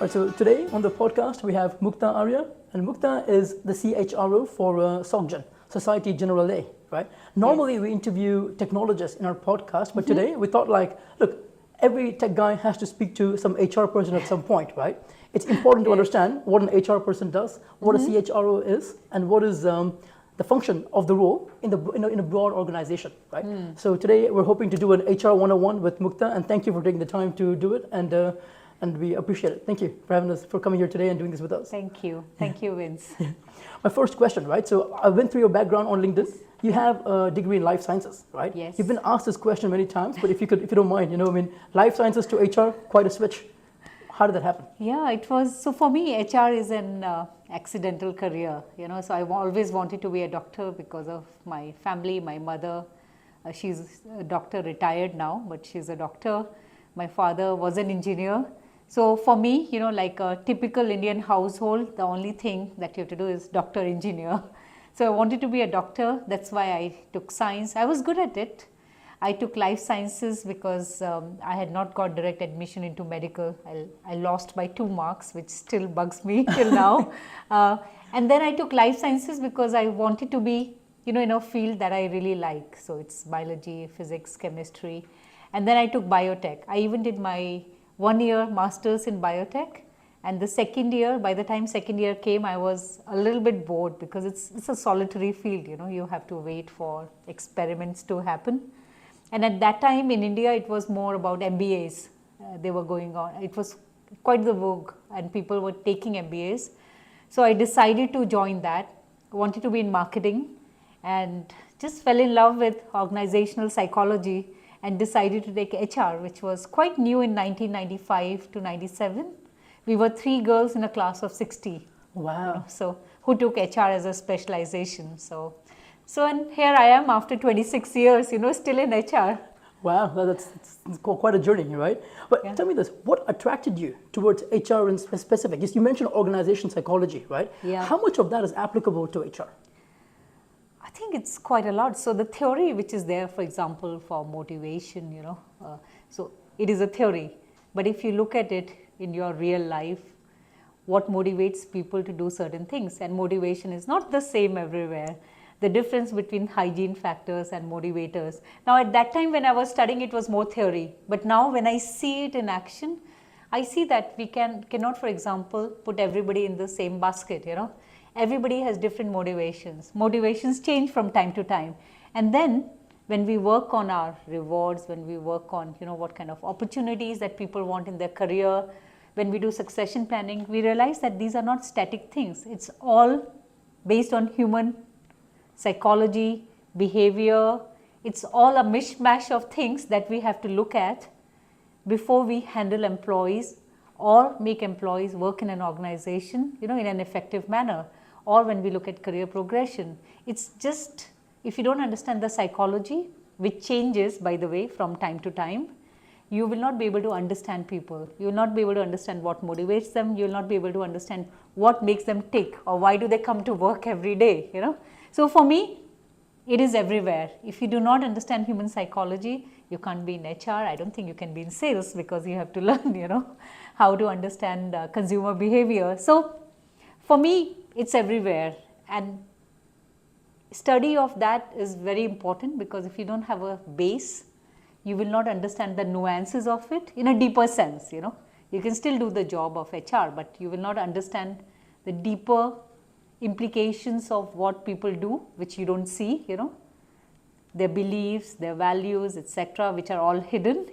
Right, so today on the podcast we have Mukta Arya, and Mukta is the CHRO for SocGen, Societe Generale, right? Normally we interview technologists in our podcast, but today we thought look, every tech guy has to speak to some HR person at some point, right? It's important to understand what an HR person does, what a CHRO is, and what is the function of the role in a broad organization, right? So today we're hoping to do an HR 101 with Mukta, and thank you for taking the time to do it, and we appreciate it. Thank you for coming here today and doing this with us. Thank you, Vince. My first question, right? So I went through your background on LinkedIn. You have a degree in life sciences, right? Yes. You've been asked this question many times, but if you don't mind, life sciences to HR, quite a switch. How did that happen? Yeah, it was, so for me, HR is an accidental career, so I always wanted to be a doctor because of my family, my mother. She's a doctor, retired now, but she's a doctor. My father was an engineer. So for me, like a typical Indian household, the only thing that you have to do is doctor, engineer. So I wanted to be a doctor. That's why I took science. I was good at it. I took life sciences because I had not got direct admission into medical. I lost by 2 marks, which still bugs me till now. And then I took life sciences because I wanted to be, in a field that I really like. So it's biology, physics, chemistry. And then I took biotech. I even did my 1-year master's in biotech. And the second year, by the time second year came, I was a little bit bored because it's a solitary field, you have to wait for experiments to happen. And at that time in India, it was more about MBAs. They were going on. It was quite the vogue and people were taking MBAs. So I decided to join that. I wanted to be in marketing and just fell in love with organizational psychology and decided to take HR, which was quite new in 1995 to 97. We were 3 girls in a class of 60. Wow. So who took HR as a specialization. So and here I am after 26 years, still in HR. Wow, that's quite a journey, right? But tell me this, what attracted you towards HR in specific? You mentioned organization psychology, right? Yeah. How much of that is applicable to HR? I think it's quite a lot. So the theory which is there, for example, for motivation, so it is a theory. But if you look at it in your real life, what motivates people to do certain things? And motivation is not the same everywhere. The difference between hygiene factors and motivators. Now at that time when I was studying, it was more theory. But now when I see it in action, I see that we cannot, for example, put everybody in the same basket, Everybody has different motivations. Motivations change from time to time. And then when we work on our rewards, when we work on, what kind of opportunities that people want in their career, when we do succession planning, we realize that these are not static things. It's all based on human psychology, behavior. It's all a mishmash of things that we have to look at before we handle employees or make employees work in an organization, in an effective manner, or when we look at career progression. It's just, if you don't understand the psychology, which changes, by the way, from time to time, you will not be able to understand people. You will not be able to understand what motivates them. You will not be able to understand what makes them tick or why do they come to work every day, So for me, it is everywhere. If you do not understand human psychology, you can't be in HR. I don't think you can be in sales because you have to learn, how to understand consumer behavior. So for me, it's everywhere. And study of that is very important because if you don't have a base, you will not understand the nuances of it in a deeper sense, You can still do the job of HR, but you will not understand the deeper implications of what people do, which you don't see, their beliefs, their values, etc., which are all hidden,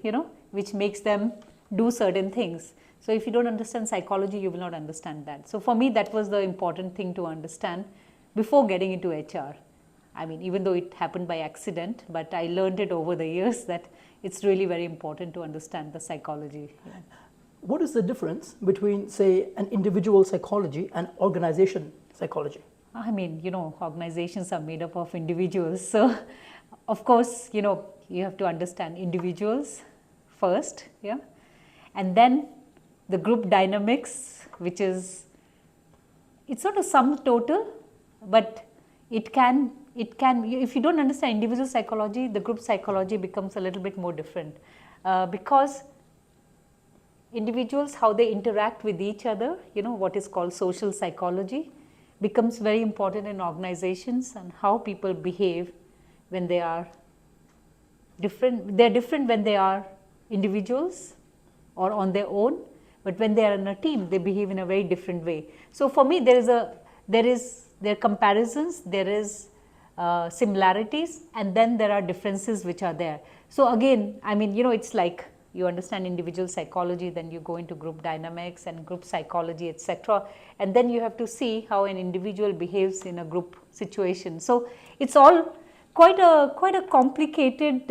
which makes them do certain things. So if you don't understand psychology, you will not understand that. So for me, that was the important thing to understand before getting into HR. I mean, even though it happened by accident, but I learned it over the years that it's really very important to understand the psychology. Yeah. What is the difference between, say, an individual psychology and organization psychology? I mean, organizations are made up of individuals. So, of course, you have to understand individuals first, and then the group dynamics, which is, it's not a sum total, but it can, if you don't understand individual psychology, the group psychology becomes a little bit more different because individuals, how they interact with each other, what is called social psychology, becomes very important in organizations, and how people behave when they are different. They're different when they are individuals or on their own, but when they are in a team, they behave in a very different way. So for me, there are comparisons, there is similarities, and then there are differences which are there. So again, I mean, it's like you understand individual psychology, then you go into group dynamics and group psychology, etc. And then you have to see how an individual behaves in a group situation. So it's all quite a complicated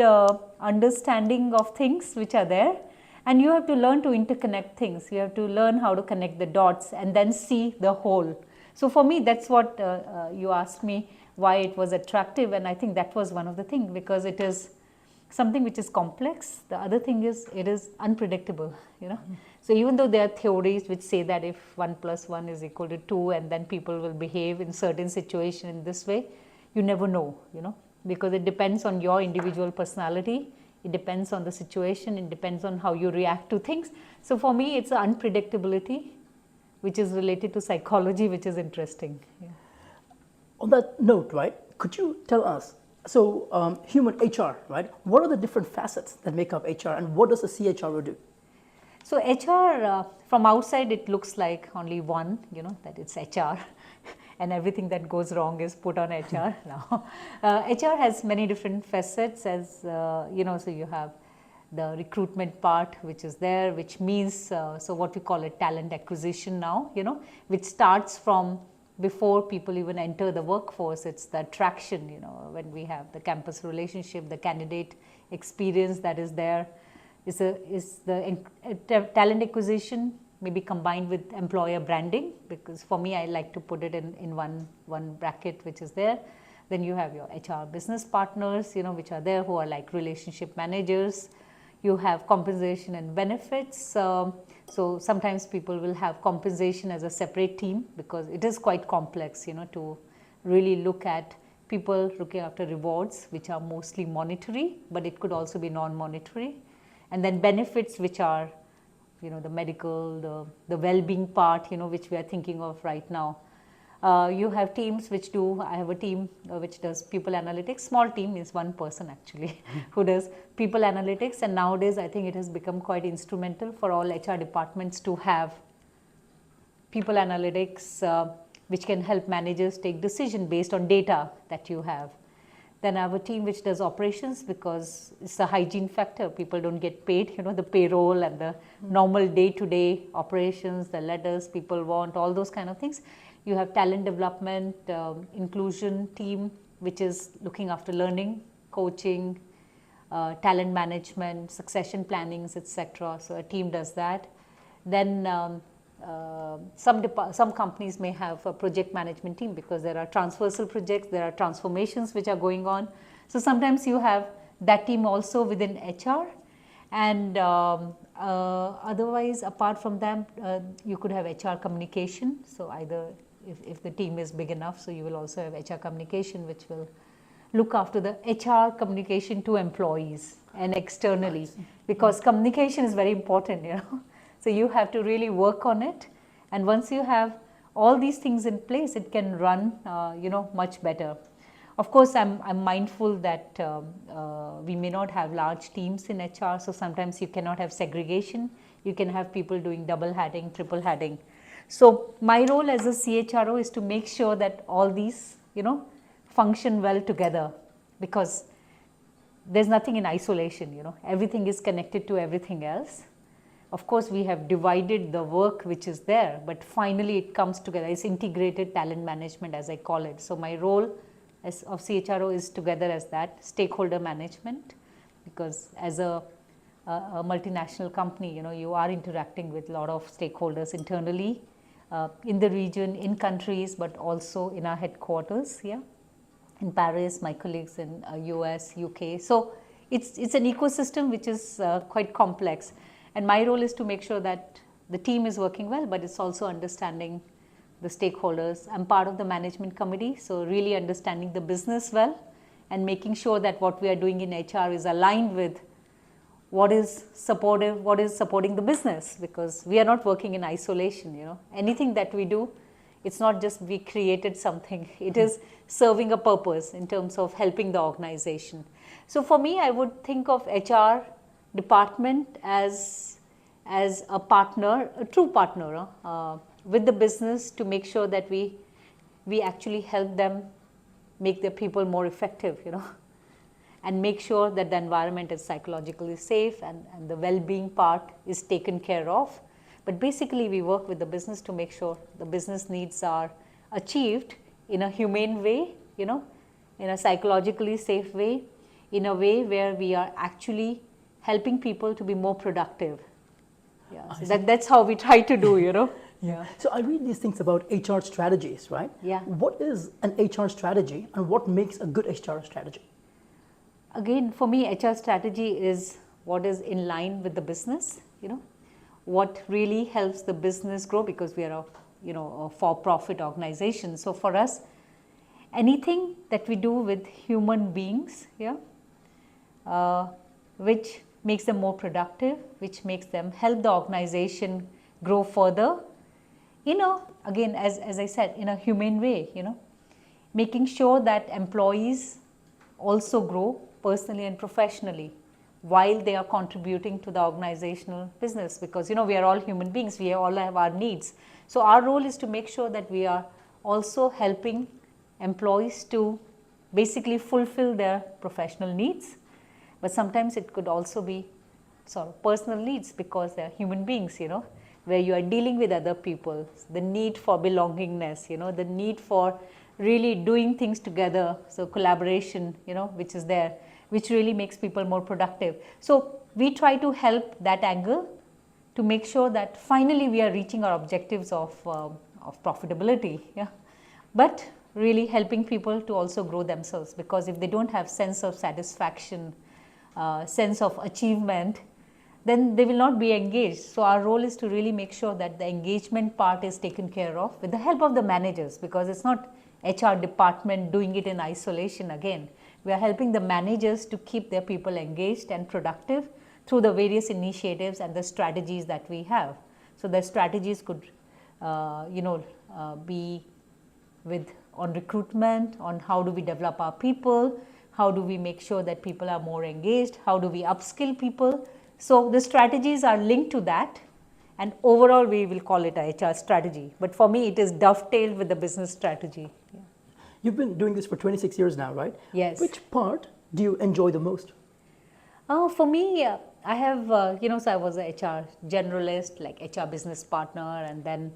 understanding of things which are there, and you have to learn to interconnect things. You have to learn how to connect the dots and then see the whole. So for me, that's what you asked me, why it was attractive, and I think that was one of the things, because it is something which is complex. The other thing is it is unpredictable, So even though there are theories which say that if 1 + 1 is equal to 2, and then people will behave in certain situation in this way, you never know, because it depends on your individual personality, it depends on the situation, it depends on how you react to things. So for me, it's an unpredictability which is related to psychology, which is interesting. Yeah. On that note, right, could you tell us, so human HR, right, what are the different facets that make up HR, and what does the CHRO do? So HR, from outside, it looks like only one, that it's HR. And everything that goes wrong is put on HR now. HR has many different facets, as so you have the recruitment part, which is there, which means, so what we call it talent acquisition now, which starts from before people even enter the workforce. It's the attraction, when we have the campus relationship, the candidate experience that is there, is the talent acquisition, maybe combined with employer branding, because for me, I like to put it in one bracket, which is there. Then you have your HR business partners, which are there, who are like relationship managers. You have compensation and benefits. So sometimes people will have compensation as a separate team, because it is quite complex, to really look at people looking after rewards, which are mostly monetary, but it could also be non-monetary. And then benefits, which are the medical, the well-being part, which we are thinking of right now. You have teams which do, I have a team which does people analytics. Small team is one person actually who does people analytics, and nowadays I think it has become quite instrumental for all HR departments to have people analytics, which can help managers take decision based on data that you have. Then I have a team which does operations, because it's a hygiene factor. People don't get paid, the payroll and the normal day-to-day operations, the letters people want, all those kind of things. You have talent development, inclusion team, which is looking after learning, coaching, talent management, succession plannings, etc. So a team does that. Then some companies may have a project management team, because there are transversal projects, there are transformations which are going on. So sometimes you have that team also within HR, and otherwise, apart from them, you could have HR communication. So either if the team is big enough, so you will also have HR communication, which will look after the HR communication to employees and externally, because communication is very important, So you have to really work on it, and once you have all these things in place, it can run, much better. Of course, I'm mindful that we may not have large teams in HR, so sometimes you cannot have segregation. You can have people doing double hatting, triple hatting. So my role as a CHRO is to make sure that all these, function well together, because there's nothing in isolation, everything is connected to everything else. Of course, we have divided the work which is there, but finally it comes together. It's integrated talent management, as I call it. So my role of CHRO is together as that stakeholder management, because as a multinational company, you are interacting with a lot of stakeholders internally, in the region, in countries, but also in our headquarters here in Paris, my colleagues in US, UK. So it's an ecosystem which is quite complex. And my role is to make sure that the team is working well, but it's also understanding the stakeholders. I'm part of the management committee, so really understanding the business well and making sure that what we are doing in HR is aligned with what is supportive, what is supporting the business, because we are not working in isolation, anything that we do, it's not just we created something, it is serving a purpose in terms of helping the organization. So for me, I would think of HR department as a partner, a true partner with the business, to make sure that we actually help them make their people more effective, and make sure that the environment is psychologically safe and the well-being part is taken care of. But basically, we work with the business to make sure the business needs are achieved in a humane way, in a psychologically safe way, in a way where we are actually helping people to be more productive. Yeah, so that's how we try to do, Yeah. So I read these things about HR strategies, right? Yeah. What is an HR strategy and what makes a good HR strategy? Again, for me, HR strategy is what is in line with the business, what really helps the business grow, because we are a for-profit organization. So for us, anything that we do with human beings, which makes them more productive, which makes them help the organization grow further, again, as I said, in a humane way, making sure that employees also grow personally and professionally while they are contributing to the organizational business, because we are all human beings, we all have our needs. So our role is to make sure that we are also helping employees to basically fulfill their professional needs, but sometimes it could also be sort of personal needs, because they are human beings, where you are dealing with other people, the need for belongingness, the need for really doing things together, so collaboration, which is there, which really makes people more productive. So we try to help that angle to make sure that finally we are reaching our objectives of profitability, but really helping people to also grow themselves, because if they don't have sense of satisfaction, sense of achievement, then they will not be engaged. So our role is to really make sure that the engagement part is taken care of with the help of the managers, because it's not HR department doing it in isolation again. We are helping the managers to keep their people engaged and productive through the various initiatives and the strategies that we have. So the strategies could be on recruitment, on how do we develop our people, how do we make sure that people are more engaged, how do we upskill people. So the strategies are linked to that, and overall we will call it a HR strategy. But for me, it is dovetailed with the business strategy. Yeah. You've been doing this for 26 years now, right? Yes. Which part do you enjoy the most? For me, I have, so I was a HR generalist, like HR business partner, and then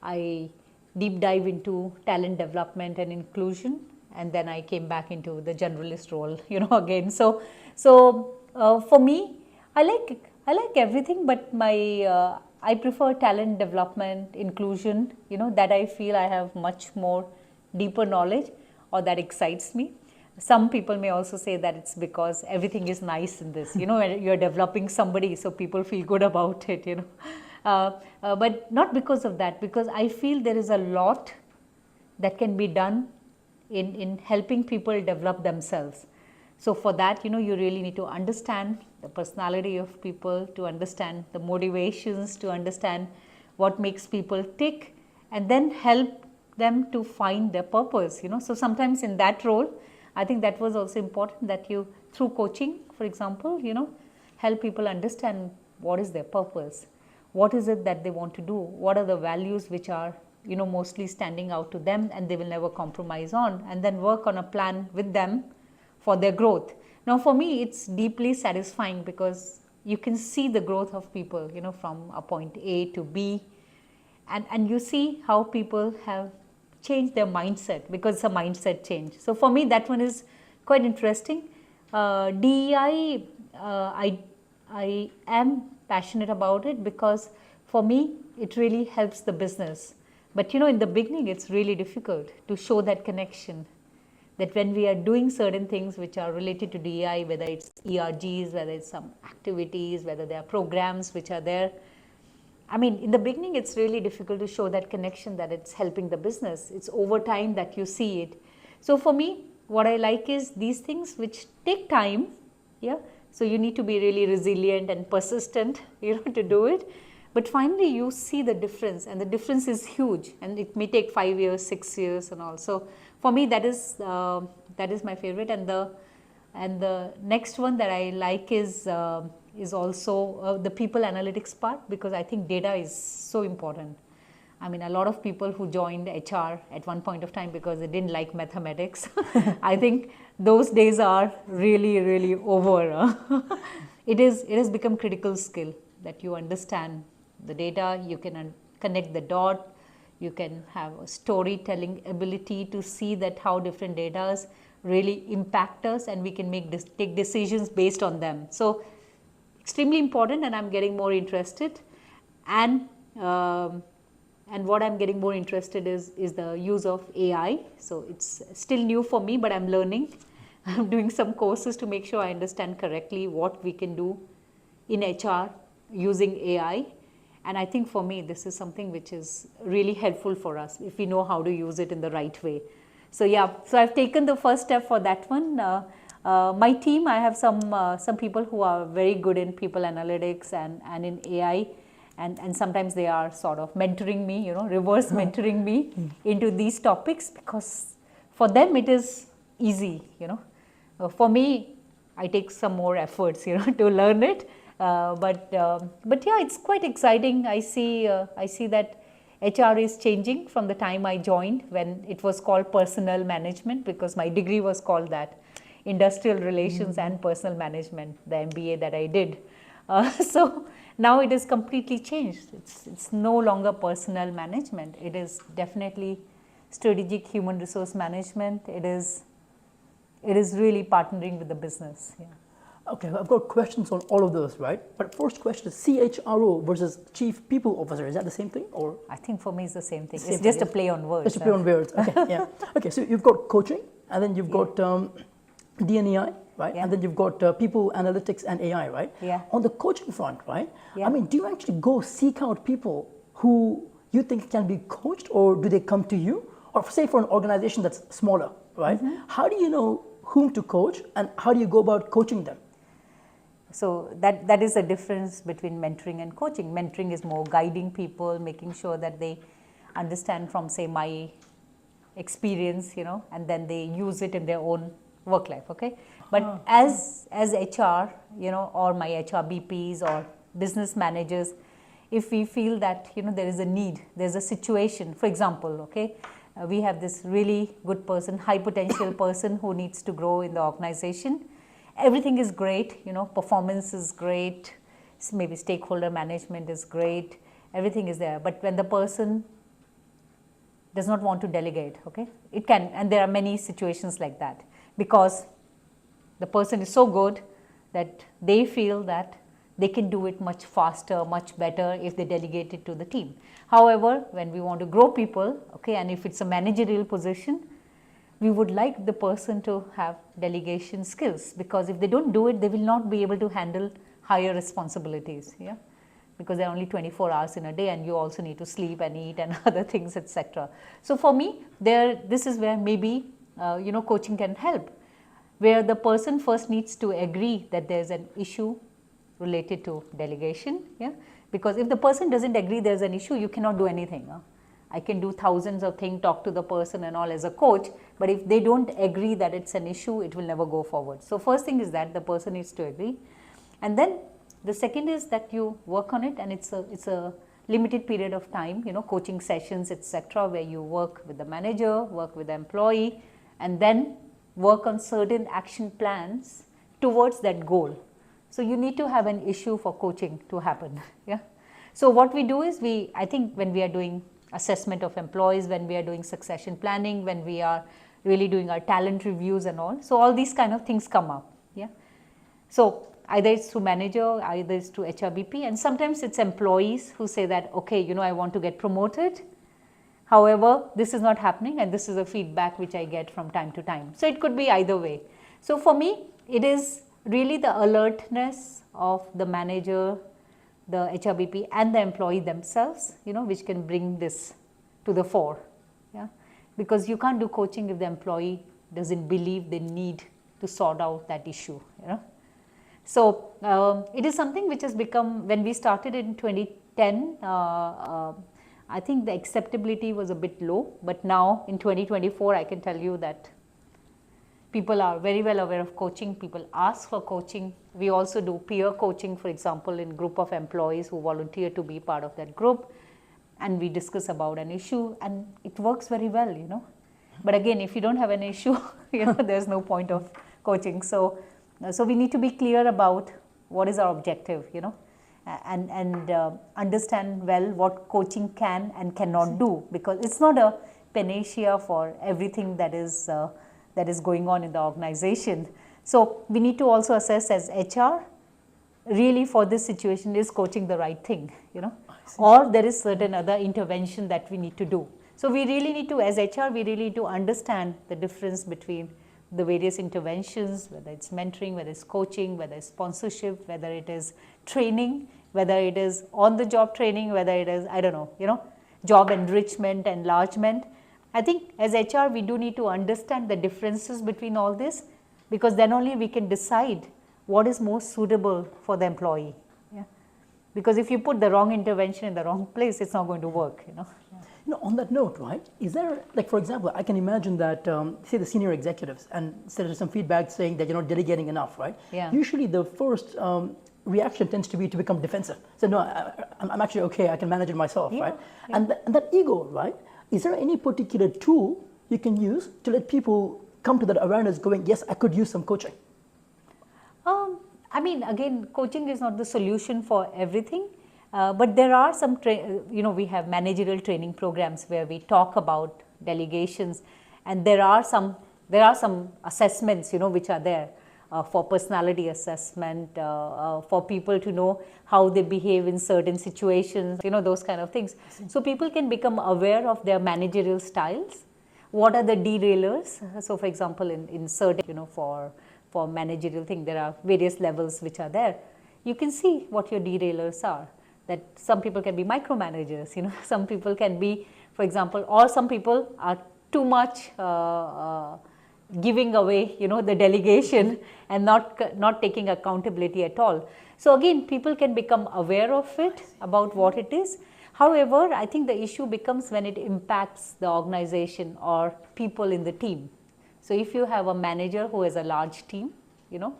I deep dive into talent development and inclusion, and then I came back into the generalist role, again. So for me, I like everything, but I prefer talent development, inclusion, that I feel I have much more deeper knowledge, or that excites me. Some people may also say that it's because everything is nice in this, you're developing somebody, so people feel good about it, but not because of that, because I feel there is a lot that can be done in helping people develop themselves. So for that, you really need to understand the personality of people, to understand the motivations, to understand what makes people tick, and then help them to find their purpose, So sometimes in that role, I think that was also important, that you, through coaching, for example, help people understand what is their purpose, what is it that they want to do, what are the values which are, mostly standing out to them and they will never compromise on, and then work on a plan with them for their growth. Now for me, it's deeply satisfying, because you can see the growth of people, from a point A to B, and you see how people have changed their mindset, because it's a mindset change. So for me, that one is quite interesting. DEI, I am passionate about it, because for me, it really helps the business. But in the beginning, it's really difficult to show that connection, that when we are doing certain things which are related to DEI, whether it's ERGs, whether it's some activities, whether there are programs which are there, I mean, in the beginning, it's really difficult to show that connection, that it's helping the business. It's over time that you see it. So for me, what I like is these things which take time, So you need to be really resilient and persistent, to do it. But finally you see the difference, and the difference is huge, and it may take 5 years, 6 years and all. So for me that is my favorite. And the next one that I like is also the people analytics part, because I think data is so important. I mean, a lot of people who joined HR at one point of time because they didn't like mathematics, I think those days are really, really over. It has become critical skill that you understand the data, you can connect the dot, you can have a storytelling ability to see that how different data really impact us, and we can take decisions based on them. So extremely important, and I'm getting more interested. And what I'm getting more interested is the use of AI. So it's still new for me, but I'm learning. I'm doing some courses to make sure I understand correctly what we can do in HR using AI. And I think for me, this is something which is really helpful for us if we know how to use it in the right way. So yeah, so I've taken the first step for that one. My team, I have some people who are very good in people analytics and in AI. And sometimes they are sort of mentoring me, reverse mentoring me into these topics, because for them it is easy, For me, I take some more efforts, to learn it. But yeah, it's quite exciting. I see that HR is changing from the time I joined, when it was called personnel management, because my degree was called that, industrial relations and personal management, the MBA that I did. So now it is completely changed. It's no longer personnel management. It is definitely strategic human resource management. It is really partnering with the business. Yeah. Okay, I've got questions on all of those, right? But first question is CHRO versus Chief People Officer. Is that the same thing, or? I think for me it's the same thing. It's just a play on words. Just a play on words. Okay, yeah. Okay, so you've got coaching, and then you've got D&EI, right? Yeah. And then you've got people analytics and AI, right? Yeah. On the coaching front, right? Yeah. I mean, do you actually go seek out people who you think can be coached, or do they come to you? Or say for an organization that's smaller, right? How do you know whom to coach, and how do you go about coaching them? So that is the difference between mentoring and coaching. Mentoring is more guiding people, making sure that they understand from, say, my experience, and then they use it in their own work life, okay? But as HR, or my HR BPs or business managers, if we feel that, there is a need, there's a situation, for example, okay, we have this really good person, high potential person who needs to grow in the organization. Everything is great, performance is great, maybe stakeholder management is great, everything is there. But when the person does not want to delegate, okay, it can, and there are many situations like that, because the person is so good that they feel that they can do it much faster, much better if they delegate it to the team. However, when we want to grow people, okay, and if it's a managerial position, we would like the person to have delegation skills, because if they don't do it, they will not be able to handle higher responsibilities, yeah, because there are only 24 hours in a day, and you also need to sleep and eat and other things, etc. So for me, this is where maybe coaching can help, where the person first needs to agree that there's an issue related to delegation, yeah, because if the person doesn't agree there's an issue, you cannot do anything. I can do thousands of things, talk to the person and all as a coach, but if they don't agree that it's an issue, it will never go forward. So first thing is that the person needs to agree, and then the second is that you work on it, and it's a limited period of time, coaching sessions, etc., where you work with the manager, work with the employee, and then work on certain action plans towards that goal. So you need to have an issue for coaching to happen. Yeah. So what we do is I think when we are doing assessment of employees, when we are doing succession planning, when we are really doing our talent reviews and all, so all these kind of things come up. Yeah. So either it's through manager, either it's through HRBP, and sometimes it's employees who say that, okay, I want to get promoted. However, this is not happening, and this is a feedback which I get from time to time. So it could be either way. So for me, it is really the alertness of the manager, the HRBP and the employee themselves, which can bring this to the fore. Yeah? Because you can't do coaching if the employee doesn't believe they need to sort out that issue. So it is something which has become, when we started in 2010, I think the acceptability was a bit low, but now in 2024 I can tell you that people are very well aware of coaching, people ask for coaching. We also do peer coaching, for example, in group of employees who volunteer to be part of that group, and we discuss about an issue, and it works very well, you know. But again, if you don't have an issue, you know, there's no point of coaching. So we need to be clear about what is our objective, you know, and understand well what coaching can and cannot do, because it's not a panacea for everything that is going on in the organization. So we need to also assess as HR, really for this situation, is coaching the right thing, you know, or there is certain other intervention that we need to do. So we really need to, as HR, we really need to understand the difference between the various interventions, whether it's mentoring, whether it's coaching, whether it's sponsorship, whether it is training, whether it is on-the-job training, whether it is, I don't know, you know, job enrichment, enlargement. I think as HR, we do need to understand the differences between all this, because then only we can decide what is most suitable for the employee. Yeah? Because if you put the wrong intervention in the wrong place, it's not going to work, you know. You know, on that note, right, is there, like, for example, I can imagine that, say the senior executives, and say there's some feedback saying that you're not delegating enough, right? Yeah. Usually the first reaction tends to be to become defensive. So no, I'm actually okay, I can manage it myself, Yeah, right? yeah. And that ego, right, is there any particular tool you can use to let people come to that awareness going, yes, I could use some coaching? I mean, again, coaching is not the solution for everything. But there are some, you know, we have managerial training programs where we talk about delegations, and there are some assessments, you know, which are there for personality assessment, for people to know how they behave in certain situations, you know, those kind of things. So people can become aware of their managerial styles. What are the derailers? So for example, in certain, you know, for managerial thing, there are various levels which are there. You can see what your derailers are. That some people can be micromanagers, you know, some people can be, for example, or some people are too much giving away, you know, the delegation and not taking accountability at all. So again, people can become aware of it, about what it is. However, I think the issue becomes when it impacts the organization or people in the team. So if you have a manager who has a large team, you know,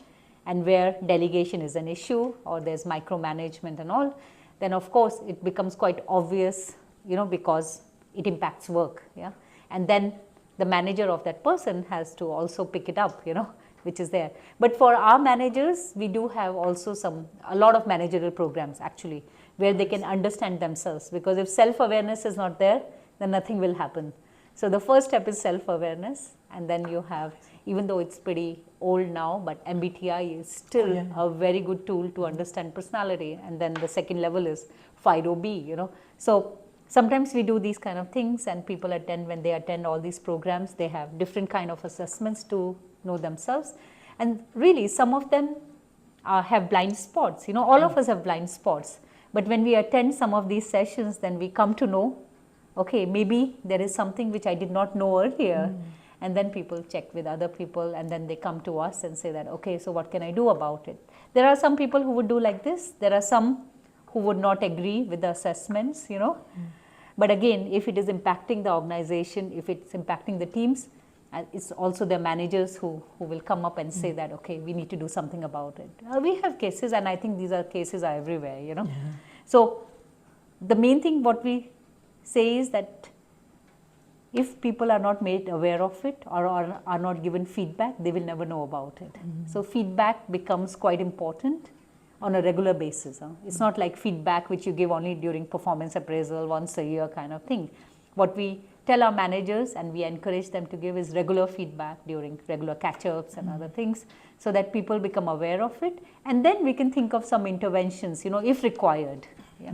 and where delegation is an issue or there's micromanagement and all, then of course it becomes quite obvious, you know, because it impacts work, yeah. And then the manager of that person has to also pick it up, you know, which is there. But for our managers, we do have also a lot of managerial programs actually, where they can understand themselves, because if self-awareness is not there, then nothing will happen. So the first step is self-awareness, and then you have, even though it's pretty old now, but MBTI is still a very good tool to understand personality. And then the second level is FIDO-B, you know. So sometimes we do these kind of things, and people attend, when they attend all these programs, they have different kind of assessments to know themselves. And really, some of them have blind spots, you know, all of us have blind spots. But when we attend some of these sessions, then we come to know, okay, maybe there is something which I did not know earlier. And then people check with other people, and then they come to us and say that, okay, so what can I do about it? There are some people who would do like this. There are some who would not agree with the assessments, you know. But again, if it is impacting the organization, if it's impacting the teams, it's also the managers who will come up and say that, okay, we need to do something about it. We have cases, and I think these cases are everywhere, you know. Yeah. So the main thing what we say is that if people are not made aware of it or are not given feedback, they will never know about it. So feedback becomes quite important on a regular basis. It's not like feedback which you give only during performance appraisal once a year kind of thing. What we tell our managers and we encourage them to give is regular feedback during regular catch-ups and other things, so that people become aware of it, and then we can think of some interventions, you know, if required. Yeah.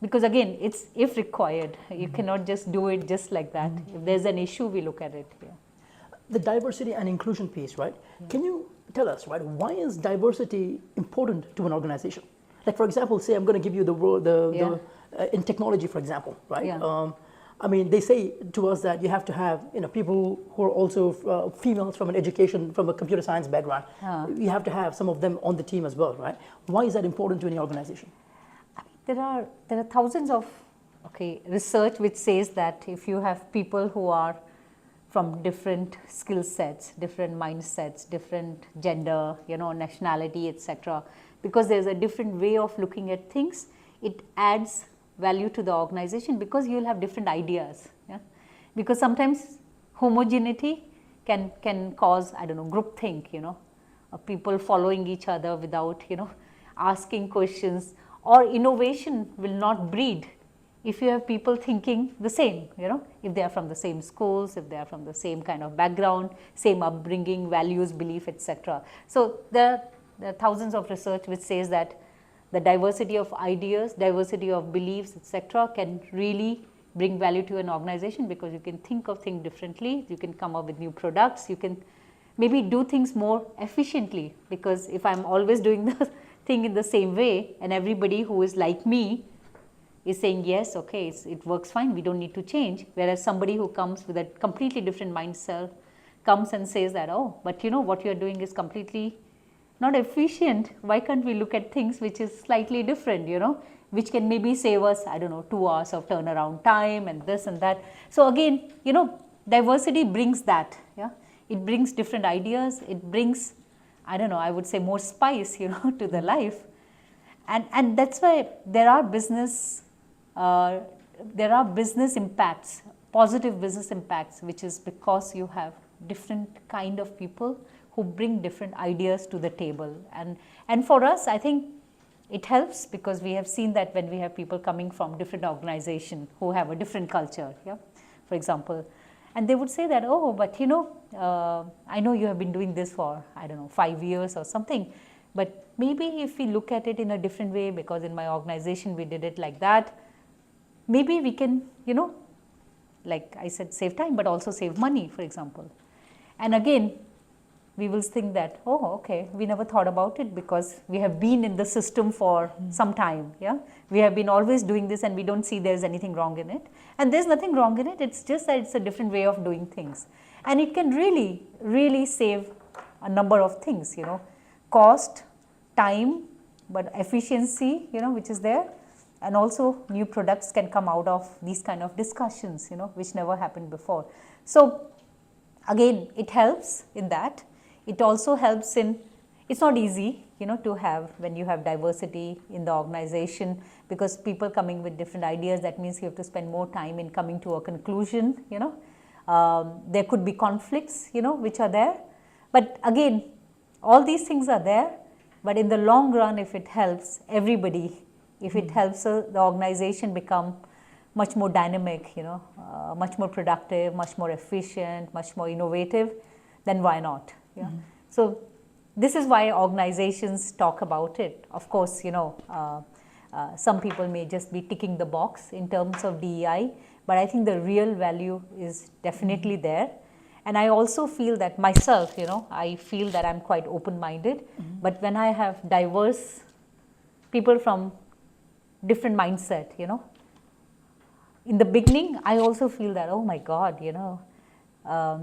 Because again, it's if required. You cannot just do it just like that. If there's an issue, we look at it. Yeah. The diversity and inclusion piece, right? Can you tell us, right, why is diversity important to an organization? Like, for example, say I'm going to give you the word in technology, for example, right? I mean, they say to us that you have to have, people who are also females from an education, from a computer science background. You have to have some of them on the team as well, right? Why is that important to any organization? I mean, there are thousands of research which says that if you have people who are from different skill sets, different mindsets, different gender, nationality, etc., because there's a different way of looking at things, it adds value to the organization because you will have different ideas. Yeah? Because sometimes homogeneity can cause, groupthink, people following each other without, asking questions, or innovation will not breed if you have people thinking the same, if they are from the same schools, if they are from the same kind of background, same upbringing, values, belief, etc. So there are thousands of research which says that the diversity of ideas, diversity of beliefs, etc., can really bring value to an organization because you can think of things differently, you can come up with new products, you can maybe do things more efficiently, because if I'm always doing the thing in the same way and everybody who is like me is saying yes, okay, it works fine, we don't need to change, whereas somebody who comes with a completely different mindset comes and says that, oh, but what you're doing is completely not efficient, why can't we look at things which is slightly different, which can maybe save us, 2 hours of turnaround time and this and that. So again, diversity brings that, it brings different ideas, it brings, I would say more spice, to the life. And that's why there are business impacts, positive business impacts, which is because you have different kind of people who bring different ideas to the table. And for us, I think it helps because we have seen that when we have people coming from different organizations who have a different culture, for example, and they would say that, oh, but I know you have been doing this for, 5 years or something, but maybe if we look at it in a different way, because in my organization we did it like that, maybe we can, like I said, save time, but also save money, for example. And again, we will think that, oh, okay, we never thought about it because we have been in the system for some time. We have been always doing this and we don't see there's anything wrong in it. And there's nothing wrong in it, it's just that it's a different way of doing things. And it can really, really save a number of things, cost, time, but efficiency, which is there. And also new products can come out of these kind of discussions, which never happened before. So again, it helps in that. It also helps in, it's not easy, to have when you have diversity in the organization, because people coming with different ideas, that means you have to spend more time in coming to a conclusion, there could be conflicts, which are there. But again, all these things are there, but in the long run, if it helps everybody, if it helps the organization become much more dynamic, much more productive, much more efficient, much more innovative, then why not? So this is why organizations talk about it. Of course, some people may just be ticking the box in terms of DEI, but I think the real value is definitely there. And I also feel that myself, I feel that I'm quite open-minded, but when I have diverse people from different mindset, in the beginning, I also feel that, oh my God,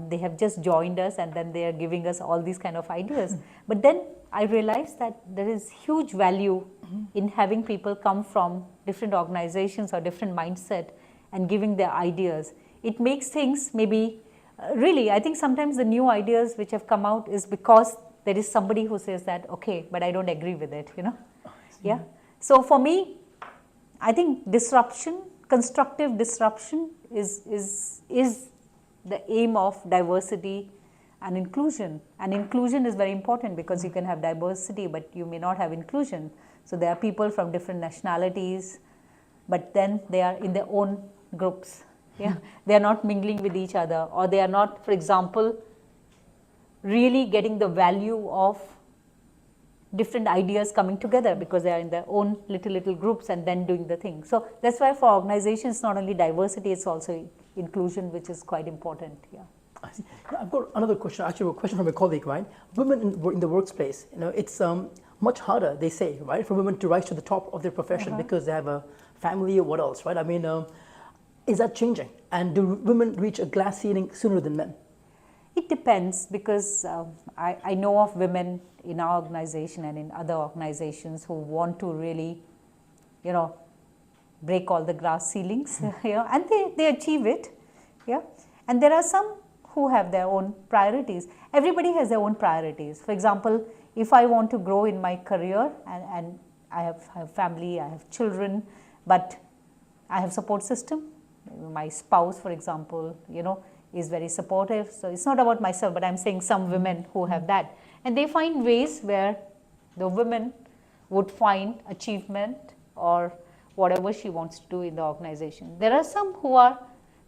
they have just joined us and then they are giving us all these kind of ideas. But then I realized that there is huge value in having people come from different organizations or different mindset and giving their ideas. It makes things maybe, really, I think sometimes the new ideas which have come out is because there is somebody who says that, okay, but I don't agree with it, So for me, I think disruption, constructive disruption is the aim of diversity and inclusion. And inclusion is very important because you can have diversity, but you may not have inclusion. So there are people from different nationalities, but then they are in their own groups. They are not mingling with each other, or they are not, for example, really getting the value of different ideas coming together because they are in their own little groups and then doing the thing. So that's why for organizations, not only diversity, it's also inclusion, which is quite important. I see. I've got another question, actually a question from a colleague, right? Women in the workplace, it's much harder, they say, right, for women to rise to the top of their profession because they have a family or what else, right? I mean, Is that changing? And do women reach a glass ceiling sooner than men? It depends, because I know of women in our organization and in other organizations who want to really, break all the glass ceilings, and they achieve it, yeah. And there are some who have their own priorities. Everybody has their own priorities. For example, if I want to grow in my career and I have family, I have children, but I have support system. My spouse, for example, is very supportive. So it's not about myself, but I'm saying some women who have that. And they find ways where the women would find achievement or whatever she wants to do in the organization. There are some who are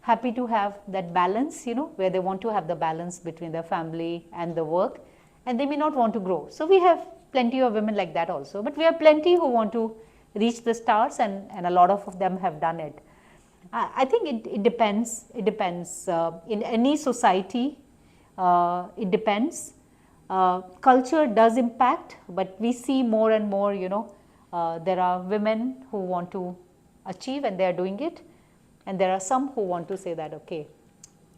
happy to have that balance, where they want to have the balance between their family and the work, and they may not want to grow. So we have plenty of women like that also, but we have plenty who want to reach the stars, and a lot of them have done it. I think it depends. It depends. In any society, it depends. Culture does impact, but we see more and more, there are women who want to achieve and they are doing it. And there are some who want to say that, okay,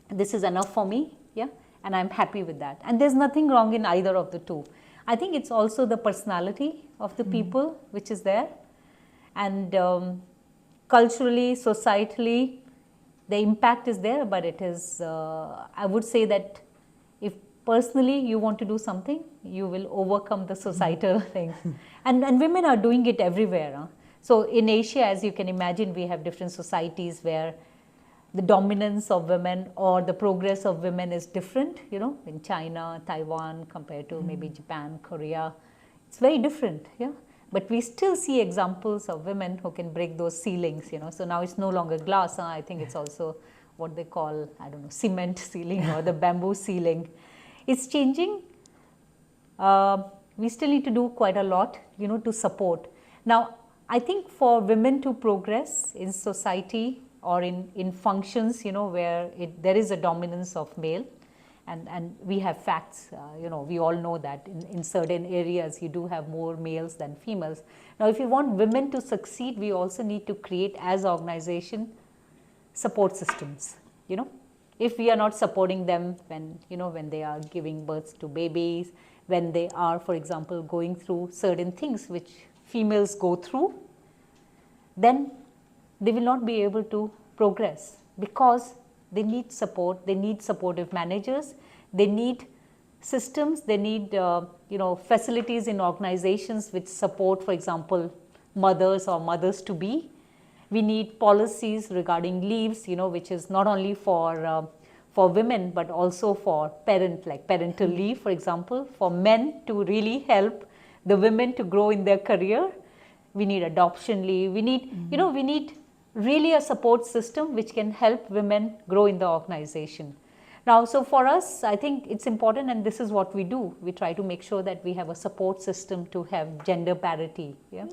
this is enough for me, yeah, and I'm happy with that. And there's nothing wrong in either of the two. I think it's also the personality of the people which is there. And culturally, societally, the impact is there, but it is, I would say that if personally you want to do something, you will overcome the societal things. And women are doing it everywhere. Huh? So in Asia, as you can imagine, we have different societies where the dominance of women or the progress of women is different, in China, Taiwan, compared to maybe Japan, Korea. It's very different, yeah. But we still see examples of women who can break those ceilings, So now it's no longer glass. I think it's also what they call, I don't know, cement ceiling or the bamboo ceiling. It's changing. We still need to do quite a lot, to support. Now, I think for women to progress in society or in functions, where there is a dominance of male, and we have facts, we all know that in certain areas you do have more males than females. Now, if you want women to succeed, we also need to create as organization support systems, If we are not supporting them when they are giving birth to babies, when they are, for example, going through certain things which females go through, then they will not be able to progress, because they need support, they need supportive managers, they need systems, they need facilities in organizations which support, for example, mothers or mothers to be. We need policies regarding leaves, which is not only for women but also for parental leave, for example, for men to really help the women to grow in their career. We need adoption leave. We need, we need really a support system which can help women grow in the organization. Now, so for us, I think it's important, and this is what we do. We try to make sure that we have a support system to have gender parity. Yeah?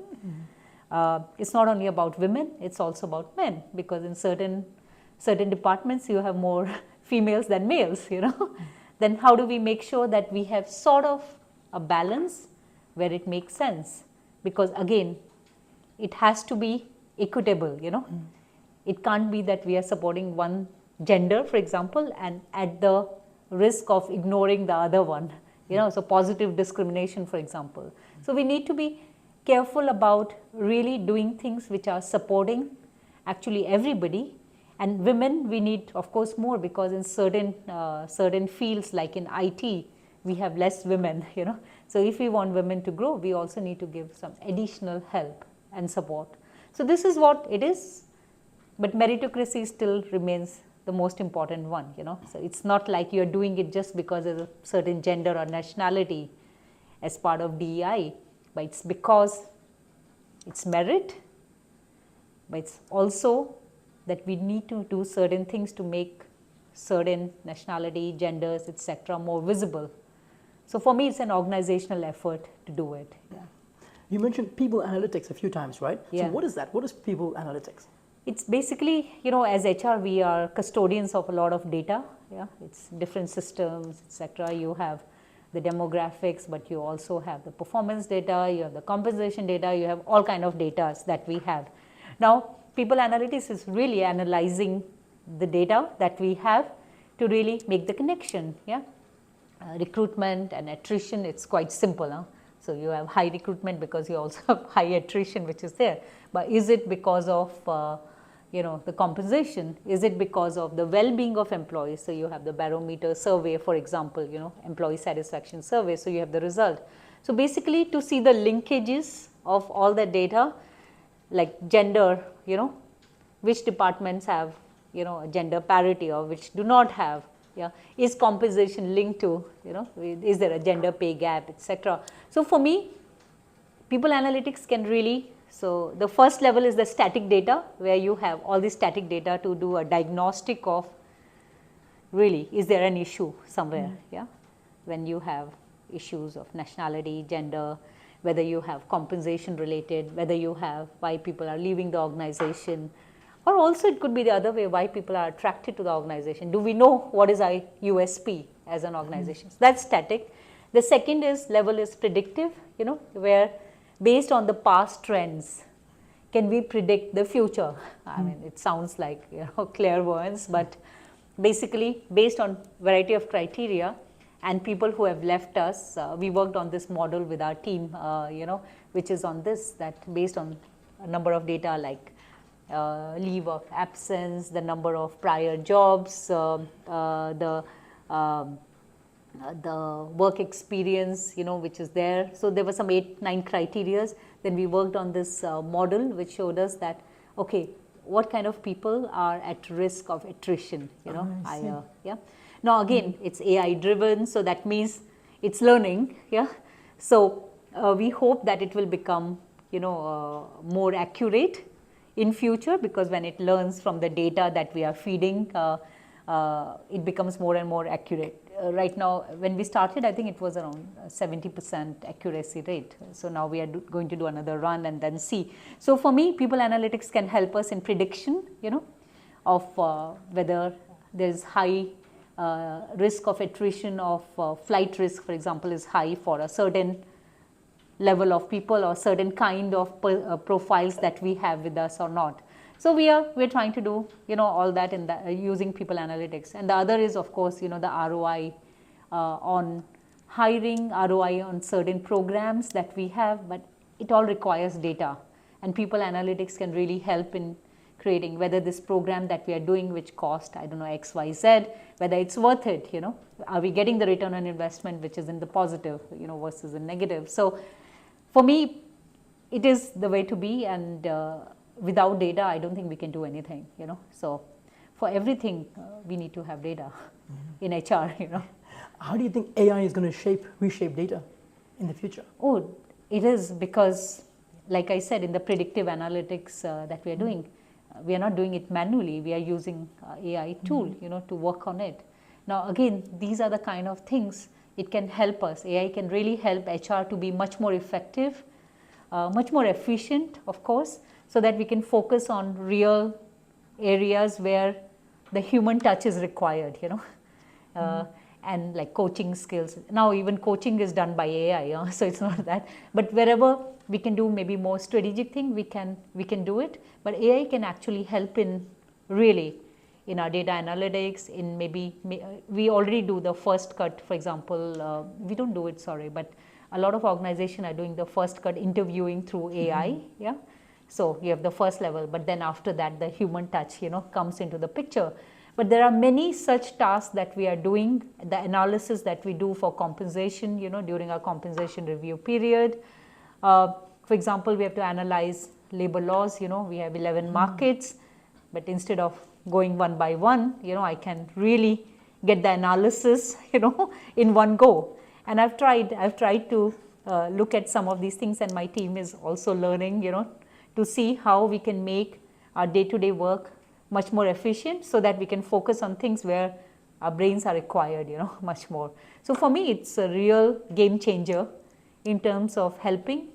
It's not only about women, it's also about men, because in certain departments you have more females than males, Then how do we make sure that we have sort of a balance where it makes sense? Because again, it has to be equitable, It can't be that we are supporting one gender, for example, and at the risk of ignoring the other one, so positive discrimination, for example. So we need to be careful about really doing things which are supporting actually everybody. And women, we need, of course, more, because in certain fields like in IT, we have less women, So if we want women to grow, we also need to give some additional help and support. So this is what it is, but meritocracy still remains the most important one, So it's not like you're doing it just because of a certain gender or nationality as part of DEI, but it's because it's merit, but it's also that we need to do certain things to make certain nationality, genders, etc. more visible. So for me, it's an organizational effort to do it. Yeah. You mentioned people analytics a few times, right? Yeah. So what is that? What is people analytics? It's basically, as HR, we are custodians of a lot of data. Yeah, it's different systems, etc. You have the demographics, but you also have the performance data, you have the compensation data, you have all kind of data that we have. Now, people analytics is really analyzing the data that we have to really make the connection. Yeah, recruitment and attrition, it's quite simple. Huh? So you have high recruitment because you also have high attrition, which is there. But is it because of the compensation? Is it because of the well-being of employees? So you have the barometer survey, for example, employee satisfaction survey. So you have the result. So basically, to see the linkages of all the data, like gender, which departments have gender parity or which do not have. Yeah, is compensation linked to, is there a gender pay gap, etc. So for me, people analytics can really, so the first level is the static data, where you have all the static data to do a diagnostic of really, is there an issue somewhere, yeah, when you have issues of nationality, gender, whether you have compensation related, whether you have why people are leaving the organization, or also it could be the other way, why people are attracted to the organization. Do we know what is our USP as an organization? So that's static. The second level is predictive, where based on the past trends, can we predict the future? I mean, it sounds like clairvoyance, but basically based on variety of criteria and people who have left us, we worked on this model with our team, which is on this, that based on a number of data like leave of absence, the number of prior jobs, the work experience, which is there. So there were some 8-9 criteria. Then we worked on this model, which showed us that, okay, what kind of people are at risk of attrition, higher. Yeah. Now again, it's AI driven, so that means it's learning. Yeah. So we hope that it will become, more accurate in future, because when it learns from the data that we are feeding, it becomes more and more accurate. Right now, when we started, I think it was around 70% accuracy rate. So now we are going to do another run and then see. So for me, people analytics can help us in prediction, of whether there is high risk of attrition, of flight risk, for example, is high for a certain level of people or certain kind of profiles that we have with us or not. So we're trying to do all that in using people analytics. And the other is, of course, the ROI on hiring, ROI on certain programs that we have, but it all requires data, and people analytics can really help in creating whether this program that we are doing, which cost, I don't know, X, Y, Z, whether it's worth it, are we getting the return on investment which is in the positive, versus the negative. So for me, it is the way to be, and without data, I don't think we can do anything, So for everything, we need to have data in HR, How do you think AI is going to reshape data in the future? Oh, it is, because like I said, in the predictive analytics that we are doing, we are not doing it manually. We are using AI tool, to work on it. Now, again, these are the kind of things it can help us. AI can really help HR to be much more effective, much more efficient, of course, so that we can focus on real areas where the human touch is required, and like coaching skills. Now even coaching is done by AI, so it's not that. But wherever we can do maybe more strategic thing, we can do it. But AI can actually help in really in our data analytics, in maybe we already do the first cut, for example. We don't do it, sorry, but a lot of organizations are doing the first cut interviewing through AI. Yeah. So you have the first level, but then after that, the human touch, comes into the picture. But there are many such tasks that we are doing, the analysis that we do for compensation, during our compensation review period. For example, we have to analyze labor laws, we have 11 markets, but instead of going one by one, I can really get the analysis, in one go. And I've tried to look at some of these things, and my team is also learning, to see how we can make our day-to-day work much more efficient, so that we can focus on things where our brains are required, much more. So for me, it's a real game changer in terms of helping,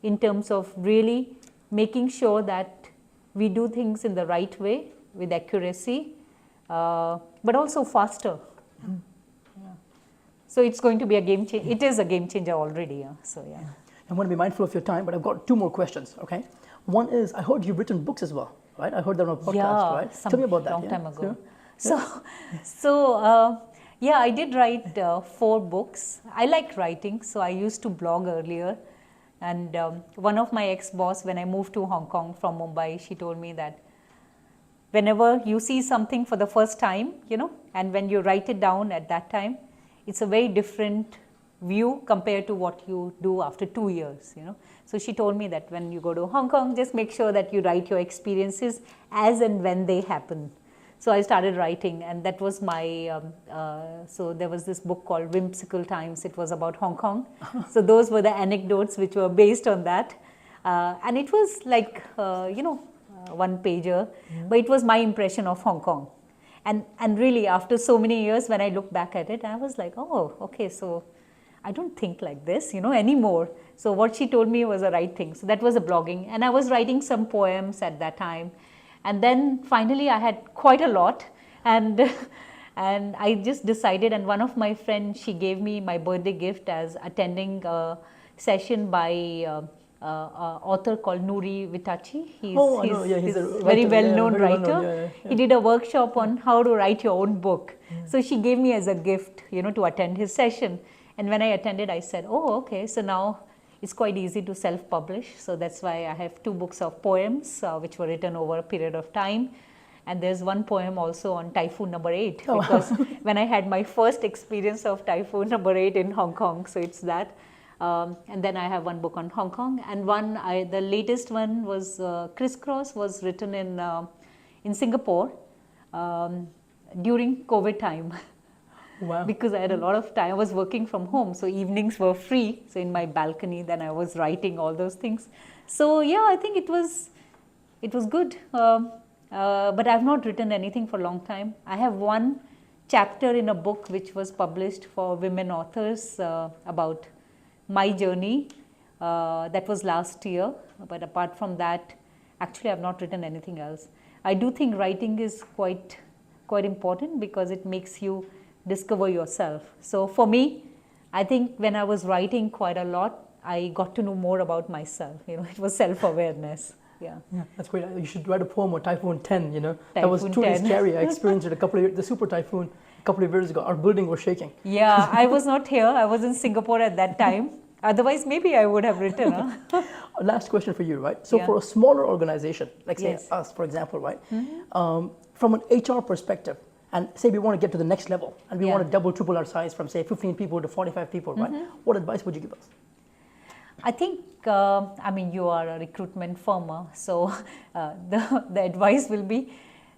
in terms of really making sure that we do things in the right way with accuracy, but also faster. Yeah. So it's going to be a game changer. It is a game changer already. Yeah. So yeah. I want to be mindful of your time, but I've got 2 more questions. Okay. One is, I heard you've written books as well. right? I heard that on a podcast, Yeah, right? Tell me about that. long yeah? time ago. Yeah. Yeah, I did write 4 books. I like writing, so I used to blog earlier. And one of my ex-boss, when I moved to Hong Kong from Mumbai, she told me that whenever you see something for the first time, and when you write it down at that time, it's a very different view compared to what you do after 2 years, So she told me that when you go to Hong Kong, just make sure that you write your experiences as and when they happen. So I started writing, and that was my, so there was this book called Whimsical Times. It was about Hong Kong. So those were the anecdotes which were based on that. And it was like, one pager, but it was my impression of Hong Kong. And really, after so many years, when I look back at it, I was like, oh, okay, so I don't think like this, anymore. So what she told me was the right thing. So that was a blogging. And I was writing some poems at that time. And then finally I had quite a lot. And and I just decided, and one of my friends, she gave me my birthday gift as attending a session by author called Nuri Vitachi. I know. Yeah, he's a very writer, well-known very writer. well-known, yeah. He did a workshop on how to write your own book. So she gave me as a gift, to attend his session. And when I attended, I said, oh, okay, so now it's quite easy to self-publish. So that's why I have 2 books of poems, which were written over a period of time. And there's one poem also on Typhoon number 8, because when I had my first experience of Typhoon number 8 in Hong Kong, so it's that. And then I have one book on Hong Kong, and the latest one was Crisscross, was written in Singapore during COVID time. Wow. Because I had a lot of time. I was working from home, so evenings were free. So in my balcony, then I was writing all those things. So yeah, I think it was good. But I've not written anything for a long time. I have one chapter in a book which was published for women authors about my journey. That was last year. But apart from that, actually I've not written anything else. I do think writing is quite important, because it makes you discover yourself. So for me, I think when I was writing quite a lot, I got to know more about myself. It was self-awareness. Yeah, that's great. You should write a poem on Typhoon 10. That was Typhoon truly 10. scary. I experienced it the super typhoon a couple of years ago. Our building was shaking. Yeah, I was not here. I was in Singapore at that time. Otherwise, maybe I would have written. Last question for you, right? So Yeah. for a smaller organization, like say Yes. us, for example, right? From an HR perspective, and say we want to get to the next level, and we Yeah. want to double, triple our size from say 15 people to 45 people, right? What advice would you give us? I think, you are a recruitment firm, so the advice will be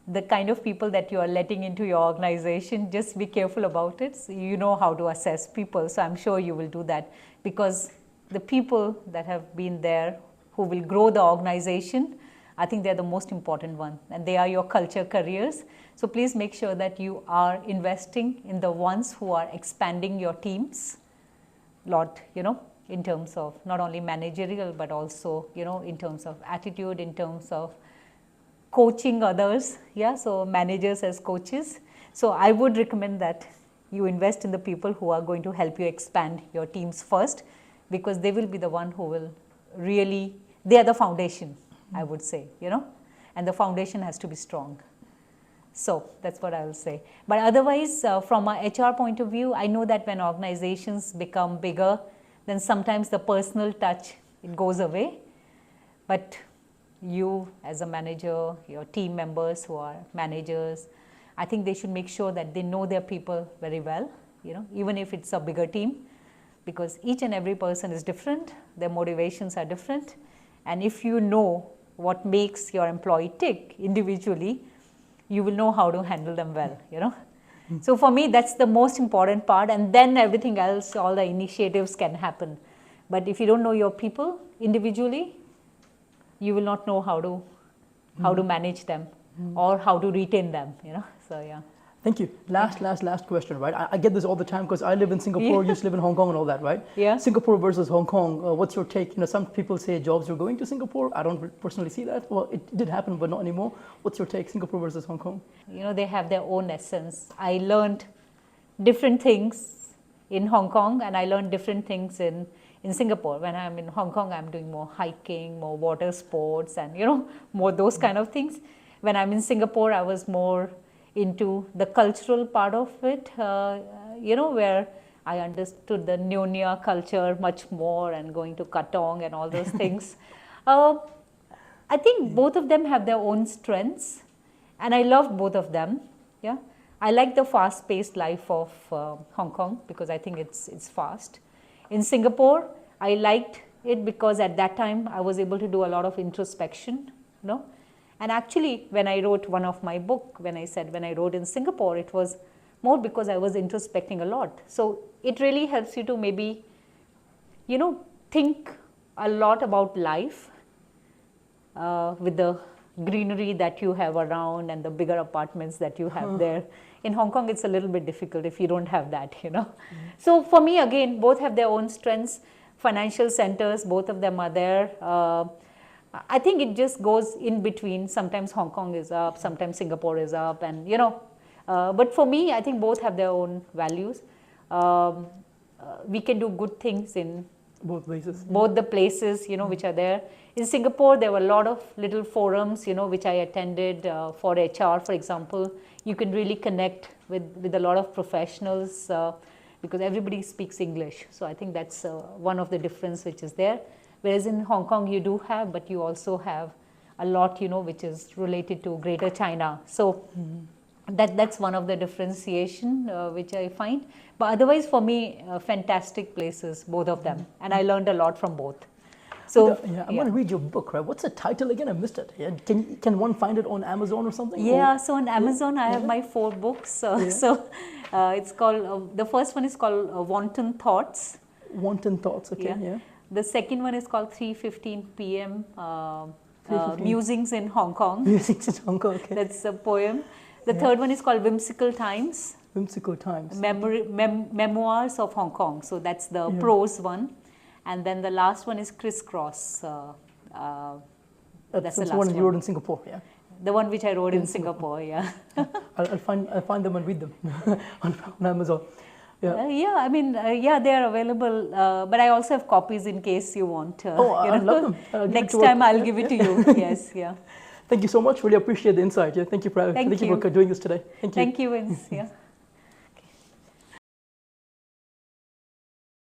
the kind of people that you are letting into your organization, just be careful about it. So you know how to assess people, so I'm sure you will do that, because the people that have been there who will grow the organization, I think they're the most important one, and they are your culture careers. So please make sure that you are investing in the ones who are expanding your teams lot, in terms of not only managerial, but also, in terms of attitude, in terms of coaching others. Yeah, so managers as coaches. So I would recommend that you invest in the people who are going to help you expand your teams first, because they will be the one who will really, they are the foundation, I would say, and the foundation has to be strong. So that's what I will say. But otherwise, from a HR point of view, I know that when organizations become bigger, then sometimes the personal touch, it goes away. But you as a manager, your team members who are managers, I think they should make sure that they know their people very well, even if it's a bigger team, because each and every person is different, their motivations are different. And if you know what makes your employee tick individually, you will know how to handle them well, So for me, that's the most important part, and then everything else, all the initiatives can happen. But if you don't know your people individually, you will not know how to manage them or how to retain them, So yeah. Thank you. Last question, right? I get this all the time because I live in Singapore, you used to live in Hong Kong and all that, right? Yeah. Singapore versus Hong Kong, what's your take? Some people say jobs are going to Singapore. I don't personally see that. Well, it did happen, but not anymore. What's your take, Singapore versus Hong Kong? They have their own essence. I learned different things in Hong Kong, and I learned different things in in Singapore. When I'm in Hong Kong, I'm doing more hiking, more water sports, and you know, more those kind of things. When I'm in Singapore, I was more into the cultural part of it, you know, where I understood the Nyonya culture much more, and going to Katong and all those things. I think both of them have their own strengths, and I love both of them. Yeah, I like the fast-paced life of Hong Kong because I think it's fast. In Singapore, I liked it because at that time I was able to do a lot of introspection, you know. And actually, when I wrote one of my book, when I wrote in Singapore, it was more because I was introspecting a lot. So it really helps you to maybe, you know, think a lot about life with the greenery that you have around and the bigger apartments that you have there. In Hong Kong, it's a little bit difficult if you don't have that, you know. So for me, again, both have their own strengths. Financial centers, both of them are there. I think it just goes in between. Sometimes Hong Kong is up, sometimes Singapore is up, and you know. But for me, I think both have their own values. We can do good things in both places. Both the places, you know, which are there. In Singapore, there were a lot of little forums, you know, which I attended for HR, for example. You can really connect with a lot of professionals because everybody speaks English. So I think that's one of the difference which is there. Whereas in Hong Kong, you do have, but you also have a lot, you know, which is related to Greater China. So that's one of the differentiation which I find. But otherwise, for me, fantastic places, both of them. And I learned a lot from both. So I want to read your book, right? What's the title again? I missed it. Yeah. Can one find it on Amazon or something? Yeah, so on Amazon, I have my 4 books. So it's called, the first one is called Wanton Thoughts. Wanton Thoughts, okay, yeah. The second one is called 3:15 p.m. Musings in Hong Kong. Musings in Hong Kong, okay. That's a poem. The third one is called Whimsical Times. Whimsical Times. Memoirs of Hong Kong. So that's the prose one. And then the last one is Crisscross. That's the last one you wrote in Singapore, yeah. The one which I wrote in Singapore, yeah. I'll find them and read them on Amazon. Yeah, I mean, they are available, but I also have copies in case you want. I love them. Next time I'll give it to you. Yes, yeah. Thank you so much. Really appreciate the insight. Yeah, thank you for doing this today. Thank you. Thank you, Vince. Yeah.